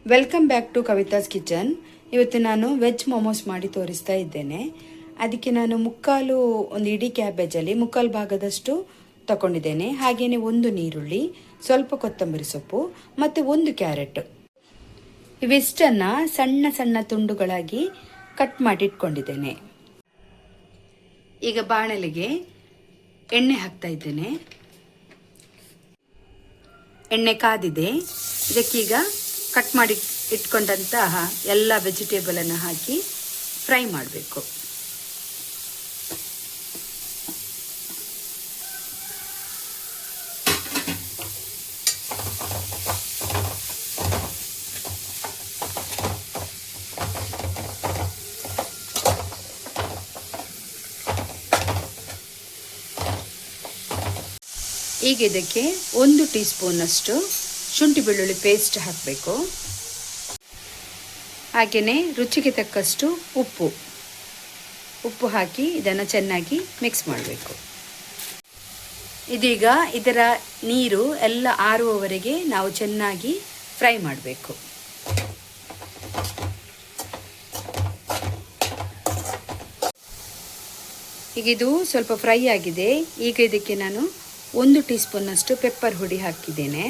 Welcome back to Kavita's kitchen. ಇವತ್ತು ನಾನು veg momos ಮಾಡಿ ತೋರಿಸ್ತಾ ಇದ್ದೇನೆ. ಅದಕ್ಕೆ ನಾನು ಒಂದು ಇಡೀ ಕ್ಯಾಬೇಜಲ್ಲಿ ಮುಕ್ಕಾಲು ಭಾಗದಷ್ಟು ತಗೊಂಡಿದ್ದೇನೆ. ಹಾಗೆಯೇ ಒಂದು ನೀರುಳ್ಳಿ, ಸ್ವಲ್ಪ ಕೊತ್ತಂಬರಿ ಸೊಪ್ಪು ಮತ್ತು ಒಂದು ಕ್ಯಾರೆಟ್. ಇವಿಷ್ಟನ್ನು ಸಣ್ಣ ಸಣ್ಣ ತುಂಡುಗಳಾಗಿ ಕಟ್ ಮಾಡಿ ಇಟ್ಕೊಂಡಿದ್ದೇನೆ. ಈಗ ಬಾಣಲೆಗೆ ಎಣ್ಣೆ ಹಾಕ್ತಾ ಇದ್ದೇನೆ. ಎಣ್ಣೆ ಕಾದಿದೆ. ಇದಕ್ಕೀಗ ಕಟ್ ಮಾಡಿ ಇಟ್ಕೊಂಡಂತಹ ಎಲ್ಲ ವೆಜಿಟೇಬಲನ್ನು ಹಾಕಿ ಫ್ರೈ ಮಾಡಬೇಕು. ಈಗ ಇದಕ್ಕೆ 1 ಟೀ ಸ್ಪೂನ್ನಷ್ಟು ಶುಂಠಿ ಬೆಳ್ಳುಳ್ಳಿ ಪೇಸ್ಟ್ ಹಾಕಬೇಕು. ಹಾಗೆಯೇ ರುಚಿಗೆ ತಕ್ಕಷ್ಟು ಉಪ್ಪು ಹಾಕಿ ಇದನ್ನು ಚೆನ್ನಾಗಿ ಮಿಕ್ಸ್ ಮಾಡಬೇಕು. ಇದೀಗ ಇದರ ನೀರು ಎಲ್ಲ ಆರುವವರೆಗೆ ನಾವು ಚೆನ್ನಾಗಿ ಫ್ರೈ ಮಾಡಬೇಕು. ಈಗ ಇದು ಸ್ವಲ್ಪ ಫ್ರೈ ಆಗಿದೆ. ಈಗ ಇದಕ್ಕೆ ನಾನು 1 ಟೀ ಸ್ಪೂನ್ನಷ್ಟು ಪೆಪ್ಪರ್ ಹುಡಿ ಹಾಕಿದ್ದೇನೆ.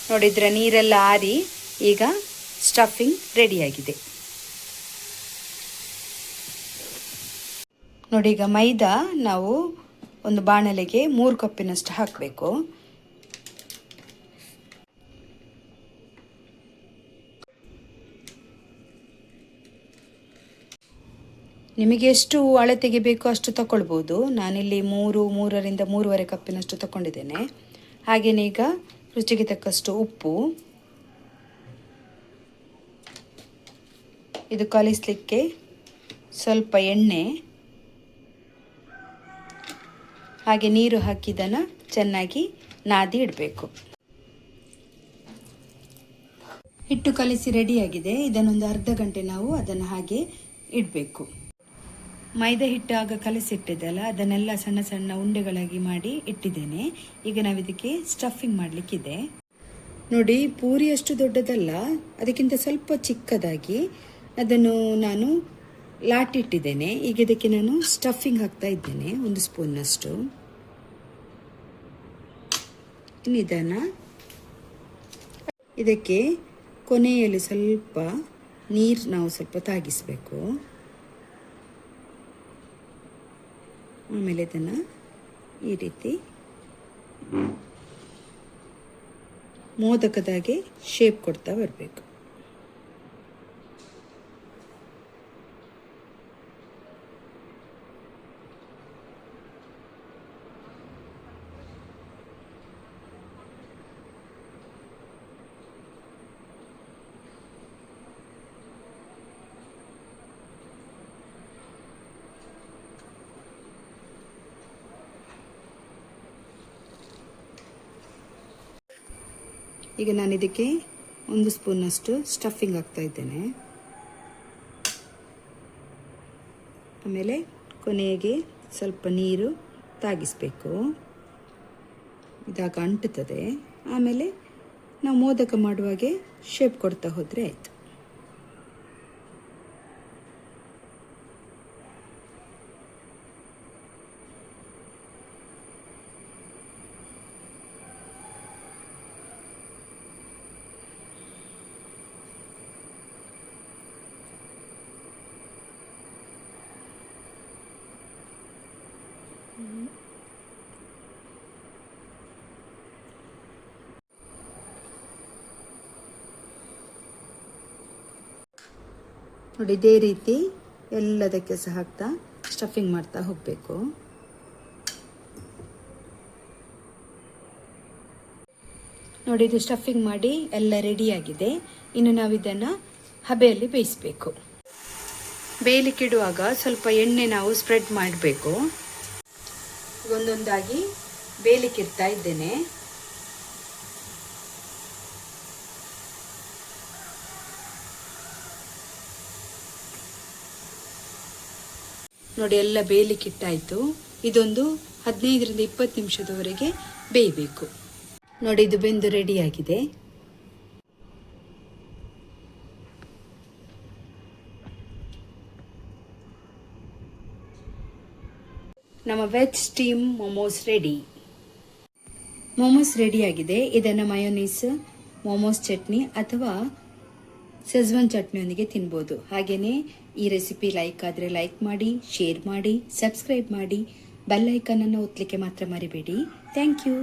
ನೋಡಿದ್ರೆ ನೀರೆಲ್ಲ ಆರಿ ಈಗ ಸ್ಟಫಿಂಗ್ ರೆಡಿಯಾಗಿದೆ. ನೋಡಿ, ಈಗ ಮೈದಾ ನಾವು ಒಂದು ಬಾಣಲೆಗೆ 3 ಕಪ್ಪಿನಷ್ಟು ಹಾಕಬೇಕು. ನಿಮಗೆ ಎಷ್ಟು ಅಳತೆಗೆ ಬೇಕೋ ಅಷ್ಟು ತಗೊಳ್ಬೋದು. ನಾನಿಲ್ಲಿ 3ರಿಂದ 3.5 ಕಪ್ಪಿನಷ್ಟು ತಗೊಂಡಿದ್ದೇನೆ. ಹಾಗೆಯೇ ಈಗ ರುಚಿಗೆ ತಕ್ಕಷ್ಟು ಉಪ್ಪು, ಇದು ಕಲಿಸಲಿಕ್ಕೆ ಸ್ವಲ್ಪ ಎಣ್ಣೆ, ಹಾಗೆ ನೀರು ಹಾಕಿದ್ದನ್ನು ಚೆನ್ನಾಗಿ ನಾದಿ ಇಡಬೇಕು. ಹಿಟ್ಟು ಕಲಿಸಿ ರೆಡಿಯಾಗಿದೆ. ಇದನ್ನೊಂದು ಅರ್ಧ ಗಂಟೆ ನಾವು ಅದನ್ನು ಹಾಗೆ ಇಡಬೇಕು. ಮೈದಾ ಹಿಟ್ಟು ಆಗ ಕಲಸಿಟ್ಟಿದ್ದಲ್ಲ, ಅದನ್ನೆಲ್ಲ ಸಣ್ಣ ಸಣ್ಣ ಉಂಡೆಗಳಾಗಿ ಮಾಡಿ ಇಟ್ಟಿದ್ದೇನೆ. ಈಗ ನಾವು ಇದಕ್ಕೆ ಸ್ಟಫಿಂಗ್ ಮಾಡಲಿಕ್ಕಿದೆ. ನೋಡಿ, ಪೂರಿಯಷ್ಟು ದೊಡ್ಡದಲ್ಲ, ಅದಕ್ಕಿಂತ ಸ್ವಲ್ಪ ಚಿಕ್ಕದಾಗಿ ಅದನ್ನು ನಾನು ಲಾಟಿ ಇಟ್ಟಿದ್ದೇನೆ. ಈಗ ಇದಕ್ಕೆ ನಾನು ಸ್ಟಫಿಂಗ್ ಹಾಕ್ತಾ ಇದ್ದೇನೆ 1 ಸ್ಪೂನ್ನಷ್ಟು. ಇದನ್ನು ಇದಕ್ಕೆ ಕೊನೆಯಲ್ಲಿ ಸ್ವಲ್ಪ ನೀರು ನಾವು ಸ್ವಲ್ಪ ತಾಗಿಸಬೇಕು. ಆಮೇಲೆ ಇದನ್ನು ಈ ರೀತಿ ಮೋದಕದಾಗೆ ಶೇಪ್ ಕೊಡ್ತಾ ಬರಬೇಕು. ಈಗ ನಾನು ಇದಕ್ಕೆ 1 ಸ್ಪೂನ್ನಷ್ಟು ಸ್ಟಫಿಂಗ್ ಹಾಕ್ತಾ ಇದ್ದೇನೆ. ಆಮೇಲೆ ಕೊನೆಗೆ ಸ್ವಲ್ಪ ನೀರು ತಾಗಿಸಬೇಕು. ಇದಾಗ ಅಂಟುತ್ತದೆ. ಆಮೇಲೆ ನಾವು ಮೋದಕ ಮಾಡುವಾಗೆ ಶೇಪ್ ಕೊಡ್ತಾ ಹೋದರೆ ಆಯಿತು. ನೋಡಿ, ಇದೇ ರೀತಿ ಎಲ್ಲದಕ್ಕೆ ಸಹ ಹಾಕ್ತಾ ಸ್ಟಫಿಂಗ್ ಮಾಡ್ತಾ ಹೋಗಬೇಕು. ನೋಡಿ, ಇದು ಸ್ಟಫಿಂಗ್ ಮಾಡಿ ಎಲ್ಲ ರೆಡಿಯಾಗಿದೆ. ಇನ್ನು ನಾವು ಇದನ್ನು ಹಬೆಯಲ್ಲಿ ಬೇಯಿಸಬೇಕು. ಬೇಯಲಿಕ್ಕಿಡುವಾಗ ಸ್ವಲ್ಪ ಎಣ್ಣೆ ನಾವು ಸ್ಪ್ರೆಡ್ ಮಾಡಬೇಕು. ಒಂದೊಂದಾಗಿ ಬೇಯಲಿಕ್ಕಿಡ್ತಾ ಇದ್ದೇನೆ. ನೋಡಿ, ಎಲ್ಲ ಬೇಯಲಿಕ್ಕಿಟ್ಟಾಯಿತು. ಇದೊಂದು 15ರಿಂದ 20 ನಿಮಿಷದವರೆಗೆ ಬೇಯಬೇಕು. ನೋಡಿ, ಇದು ಬೆಂದು ರೆಡಿಯಾಗಿದೆ. ನಮ್ಮ veg steam momos ready. Momos ರೆಡಿಯಾಗಿದೆ. ಇದನ್ನು ಮಯೋನೀಸ್, ಮೊಮೋಸ್ ಚಟ್ನಿ ಅಥವಾ ಸೆಜ್ವಾನ್ ಚಟ್ನಿಯೊಂದಿಗೆ ತಿನ್ಬೋದು. ಹಾಗೆಯೇ ಈ ರೆಸಿಪಿ ಲೈಕ್ ಆದರೆ ಲೈಕ್ ಮಾಡಿ, ಶೇರ್ ಮಾಡಿ, ಸಬ್ಸ್ಕ್ರೈಬ್ ಮಾಡಿ, ಬೆಲ್ ಐಕನ್ ಅನ್ನು ಒತ್ತಲಿಕ್ಕೆ ಮಾತ್ರ ಮರಿಬೇಡಿ. Thank you.